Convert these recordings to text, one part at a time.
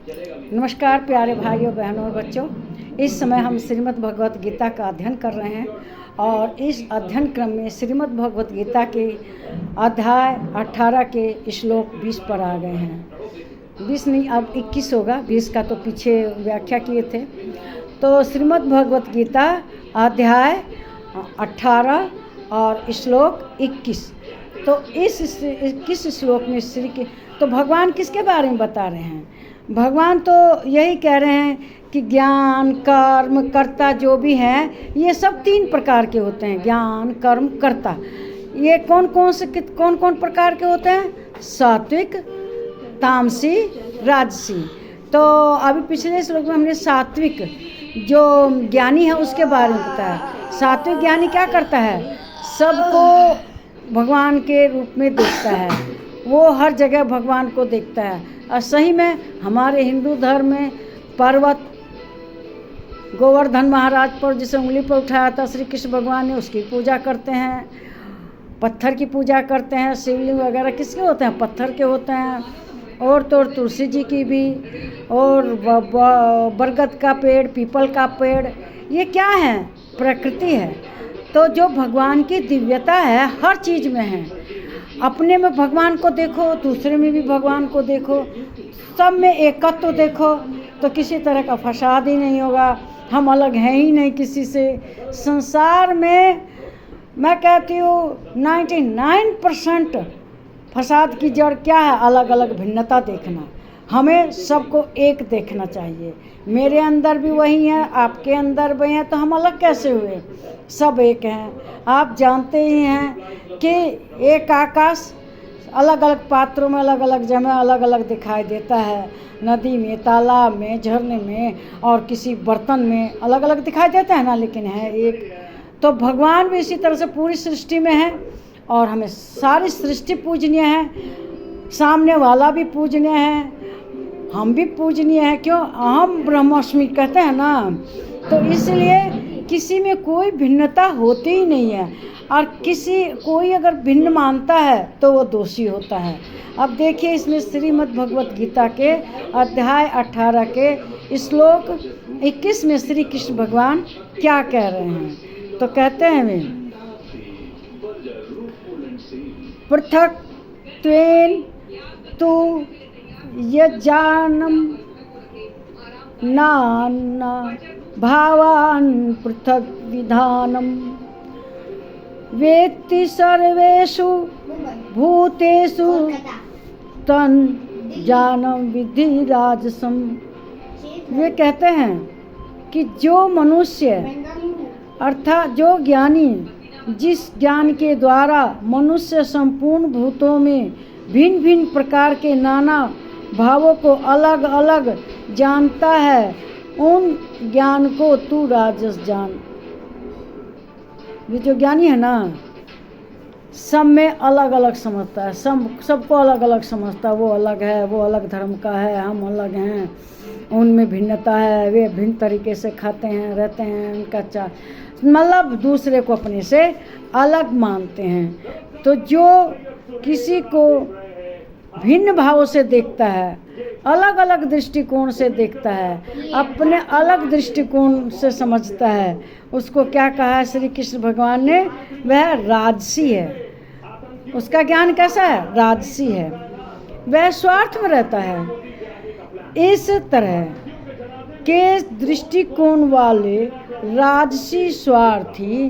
नमस्कार प्यारे भाइयों बहनों और बच्चों। इस समय हम श्रीमद् भगवत गीता का अध्ययन कर रहे हैं और इस अध्ययन क्रम में श्रीमद् भगवत गीता के अध्याय 18 के श्लोक 20 पर आ गए हैं। 20 नहीं, अब 21 होगा। 20 का तो पीछे व्याख्या किए थे। तो श्रीमद् भगवत गीता अध्याय 18 और श्लोक 21। तो इस 21 श्लोक में तो भगवान किसके बारे में बता रहे हैं? भगवान तो यही कह रहे हैं कि ज्ञान, कर्म, कर्ता जो भी हैं ये सब 3 प्रकार के होते हैं। ज्ञान, कर्म, कर्ता। ये कौन कौन प्रकार के होते हैं? सात्विक, तामसी, राजसी। तो अभी पिछले श्लोक में हमने सात्विक जो ज्ञानी है उसके बारे में बताया। सात्विक ज्ञानी क्या करता है? सबको भगवान के रूप में देखता है, वो हर जगह भगवान को देखता है। और सही में हमारे हिंदू धर्म में पर्वत गोवर्धन महाराज पर जिसे उंगली पर उठाया था श्री कृष्ण भगवान ने, उसकी पूजा करते हैं। पत्थर की पूजा करते हैं। शिवलिंग वगैरह किसके होते हैं? पत्थर के होते हैं। और तो तुलसी जी की भी, और बरगद का पेड़, पीपल का पेड़, ये क्या है? प्रकृति है। तो जो भगवान की दिव्यता है हर चीज़ में है। अपने में भगवान को देखो, दूसरे में भी भगवान को देखो, सब में एकत्व तो देखो, तो किसी तरह का फसाद ही नहीं होगा। हम अलग हैं ही नहीं किसी से। संसार में मैं कहती हूँ 99% फसाद की जड़ क्या है? अलग अलग भिन्नता देखना। हमें सबको एक देखना चाहिए। मेरे अंदर भी वही है, आपके अंदर भी है, तो हम अलग कैसे हुए? सब एक हैं। आप जानते ही हैं कि एक आकाश अलग अलग पात्रों में अलग अलग जगह अलग अलग दिखाई देता है। नदी में, तालाब में, झरने में और किसी बर्तन में अलग अलग दिखाई देता है ना, लेकिन है एक। तो भगवान भी इसी तरह से पूरी सृष्टि में है और हमें सारी सृष्टि पूजनीय है। सामने वाला भी पूजनीय है, हम भी पूजनीय है। क्यों? अहम ब्रह्मास्मि कहते हैं ना। तो इसलिए किसी में कोई भिन्नता होती ही नहीं है। और कोई अगर भिन्न मानता है तो वो दोषी होता है। अब देखिए इसमें श्रीमद् भगवत गीता के अध्याय 18 के श्लोक 21 में श्री कृष्ण भगवान क्या कह रहे हैं? तो कहते हैं वे, पृथक त्वेन तु यज्ञानम नाना भावान पृथक विधानम वेत्ति सर्वेषु भूतेषु तन जानम विधि राजसम। वे कहते हैं कि जो मनुष्य अर्थात जो ज्ञानी जिस ज्ञान के द्वारा मनुष्य संपूर्ण भूतों में भिन्न भिन्न प्रकार के नाना भावों को अलग अलग जानता है, उन ज्ञान को तू राजस जान। ये जो ज्ञानी है ना, सब में अलग अलग समझता है, सबको अलग अलग समझता है। वो अलग है, वो अलग धर्म का है, हम अलग हैं, उनमें भिन्नता है, वे भिन्न तरीके से खाते हैं, रहते हैं, उनका मतलब दूसरे को अपने से अलग मानते हैं। तो जो किसी को भिन्न भाव से देखता है, अलग अलग दृष्टिकोण से देखता है, अपने अलग दृष्टिकोण से समझता है, उसको क्या कहा है श्री कृष्ण भगवान ने? वह राजसी है। उसका ज्ञान कैसा है? राजसी है। वह स्वार्थ में रहता है। इस तरह के दृष्टिकोण वाले राजसी स्वार्थी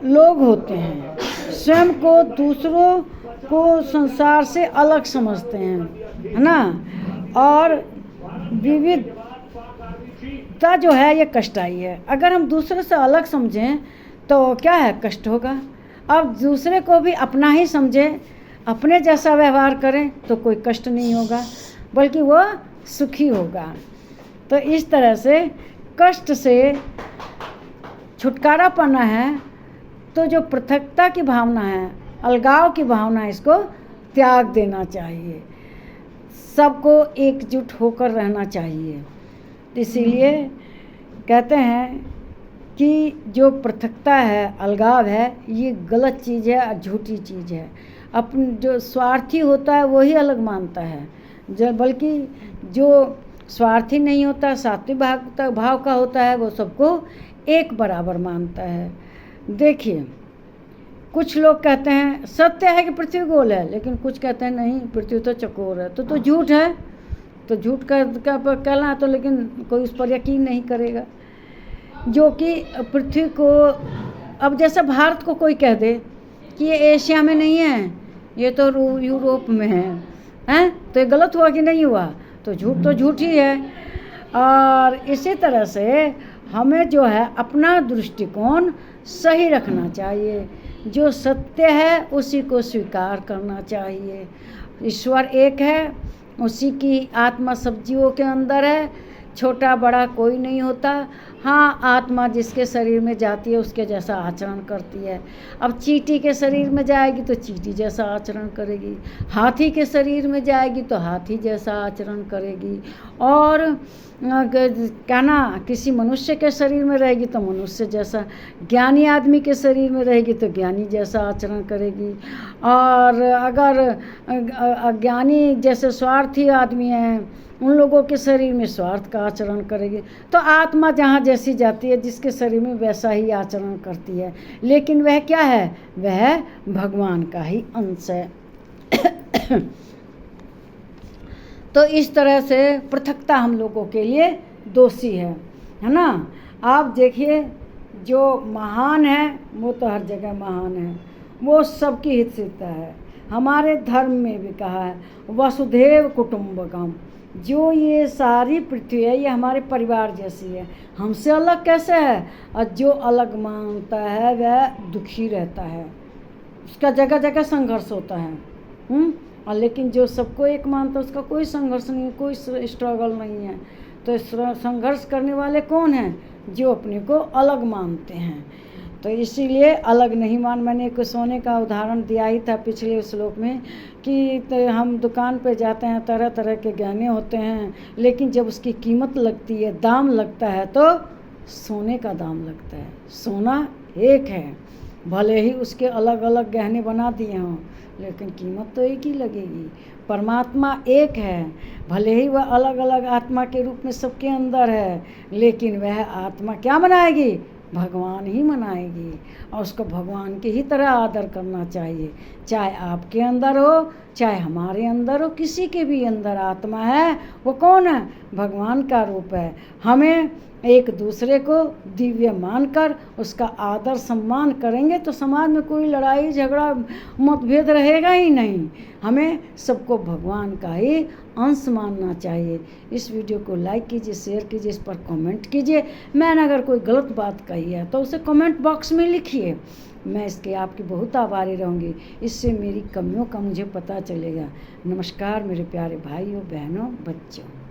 लोग होते हैं। स्वयं को दूसरों को संसार से अलग समझते हैं, है ना। और विविधता जो है ये कष्टाई है। अगर हम दूसरे से अलग समझें तो क्या है? कष्ट होगा। अब दूसरे को भी अपना ही समझें, अपने जैसा व्यवहार करें तो कोई कष्ट नहीं होगा, बल्कि वो सुखी होगा। तो इस तरह से कष्ट से छुटकारा पाना है तो जो पृथकता की भावना है, अलगाव की भावना है, इसको त्याग देना चाहिए। सबको एकजुट होकर रहना चाहिए। इसीलिए कहते हैं कि जो पृथकता है, अलगाव है, ये गलत चीज़ है और झूठी चीज़ है। जो स्वार्थी होता है वही अलग मानता है, बल्कि जो स्वार्थी नहीं होता, सात्विक भाव का होता है, वो सबको एक बराबर मानता है। देखिए, कुछ लोग कहते हैं सत्य है कि पृथ्वी गोल है, लेकिन कुछ कहते हैं नहीं पृथ्वी तो चकोर है, तो झूठ है। तो झूठ का कहना तो, लेकिन कोई उस पर यकीन नहीं करेगा। जो कि पृथ्वी को, अब जैसे भारत को कोई कह दे कि ये एशिया में नहीं है, ये तो यूरोप में है, तो ये गलत हुआ कि नहीं हुआ? तो झूठ ही है। और इसी तरह से हमें जो है अपना दृष्टिकोण सही रखना चाहिए। जो सत्य है उसी को स्वीकार करना चाहिए। ईश्वर एक है, उसी की आत्मा सब जीवों के अंदर है, छोटा बड़ा कोई नहीं होता। हाँ, आत्मा जिसके शरीर में जाती है उसके जैसा आचरण करती है। अब चींटी के शरीर में जाएगी तो चींटी जैसा आचरण करेगी, हाथी के शरीर में जाएगी तो हाथी जैसा आचरण करेगी, और क्या ना किसी मनुष्य के शरीर में रहेगी तो मनुष्य जैसा, ज्ञानी आदमी के शरीर में रहेगी तो ज्ञानी जैसा आचरण करेगी। और अगर अज्ञानी जैसे स्वार्थी आदमी हैं, उन लोगों के शरीर में स्वार्थ का आचरण करेगी। तो आत्मा जहाँ जैसी जाती है जिसके शरीर में वैसा ही आचरण करती है, लेकिन वह क्या है? वह भगवान का ही अंश है। तो इस तरह से पृथकता हम लोगों के लिए दोषी है ना। आप देखिए, जो महान है वो तो हर जगह महान है, वो सबकी हितैषिता है। हमारे धर्म में भी कहा है वसुधैव कुटुंबकम, जो ये सारी पृथ्वी है ये हमारे परिवार जैसी है, हमसे अलग कैसे है? और जो अलग मानता है वह दुखी रहता है, उसका जगह जगह संघर्ष होता है। और लेकिन जो सबको एक मानता है उसका कोई संघर्ष नहीं, कोई स्ट्रगल नहीं है। तो संघर्ष करने वाले कौन हैं? जो अपने को अलग मानते हैं। तो इसीलिए अलग नहीं मैंने एक सोने का उदाहरण दिया ही था पिछले श्लोक में कि तो हम दुकान पे जाते हैं, तरह तरह के गहने होते हैं, लेकिन जब उसकी कीमत लगती है, दाम लगता है, तो सोने का दाम लगता है। सोना एक है, भले ही उसके अलग अलग गहने बना दिए हों, लेकिन कीमत तो एक ही लगेगी। परमात्मा एक है, भले ही वह अलग अलग आत्मा के रूप में सबके अंदर है, लेकिन वह आत्मा क्या मनाएगी? भगवान ही मनाएगी। और उसको भगवान की ही तरह आदर करना चाहिए। चाहे आपके अंदर हो, चाहे हमारे अंदर हो, किसी के भी अंदर आत्मा है, वो कौन है? भगवान का रूप है। हमें एक दूसरे को दिव्य मानकर उसका आदर सम्मान करेंगे तो समाज में कोई लड़ाई झगड़ा मतभेद रहेगा ही नहीं। हमें सबको भगवान का ही अंश मानना चाहिए। इस वीडियो को लाइक कीजिए, शेयर कीजिए, इस पर कमेंट कीजिए। मैंने अगर कोई गलत बात कही है तो उसे कमेंट बॉक्स में लिखिए, मैं इसके आपकी बहुत आभारी रहूँगी। इससे मेरी कमियों का मुझे पता चलेगा। नमस्कार मेरे प्यारे भाइयों, बहनों, बच्चों।